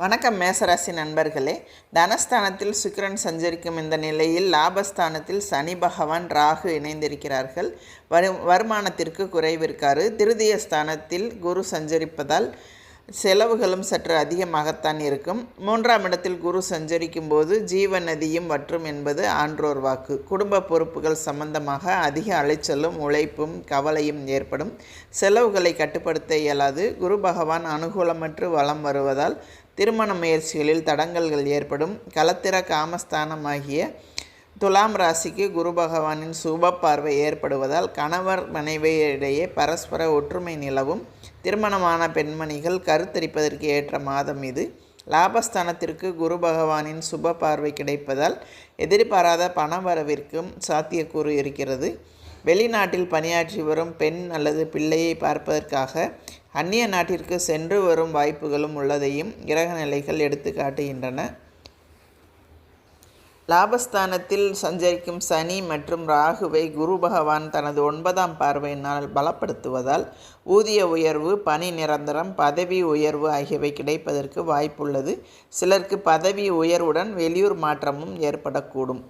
வணக்கம் மேசராசி நண்பர்களே. தனஸ்தானத்தில் சுக்கிரன் சஞ்சரிக்கும் இந்த நிலையில் லாபஸ்தானத்தில் சனி பகவான் ராகு இணைந்திருக்கிறார்கள். வருமானத்திற்கு குறைவிருக்காரு. திருதிய ஸ்தானத்தில் குரு சஞ்சரிப்பதால் செலவுகளும் சற்று அதிகமாகத்தான் இருக்கும். 3ஆம் இடத்தில் குரு சஞ்சரிக்கும் போது ஜீவ நதியும் வற்றும் என்பது ஆன்றோர் வாக்கு. குடும்ப பொறுப்புகள் சம்பந்தமாக அதிக அலைச்சலும் உழைப்பும் கவலையும் ஏற்படும். செலவுகளை கட்டுப்படுத்த இயலாது. குரு பகவான் அனுகூலமற்று வலம் வருவதால் திருமண முயற்சிகளில் தடங்கல்கள் ஏற்படும். களத்திர காமஸ்தானமாகிய துலாம் ராசிக்கு குரு பகவானின் சுப பார்வை ஏற்படுவதால் கணவர் மனைவியிடையே பரஸ்பர ஒற்றுமை நிலவும். திருமணமான பெண்மணிகள் கருத்தரிப்பதற்கு ஏற்ற மாதம் இது. லாபஸ்தானத்திற்கு குரு பகவானின் சுப பார்வை கிடைப்பதால் எதிர்பாராத பணவரவிற்கும் சாத்தியக்கூறு இருக்கிறது. வெளிநாட்டில் பணியாற்றி வரும் பெண் அல்லது பிள்ளையை பார்ப்பதற்காக அந்நிய நாட்டிற்கு சென்று வரும் வாய்ப்புகளும் உள்ளதையும் கிரக நிலைகள் எடுத்து காட்டுகின்றன. லாபஸ்தானத்தில் சஞ்சரிக்கும் சனி மற்றும் ராகுவை குரு பகவான் தனது 9ஆம் பார்வையினால் பலப்படுத்துவதால் ஊதிய உயர்வு, பணி நிரந்தரம், பதவி உயர்வு ஆகியவை கிடைப்பதற்கு வாய்ப்புள்ளது. சிலருக்கு பதவி உயர்வுடன் வெளியூர் மாற்றமும் ஏற்படக்கூடும்.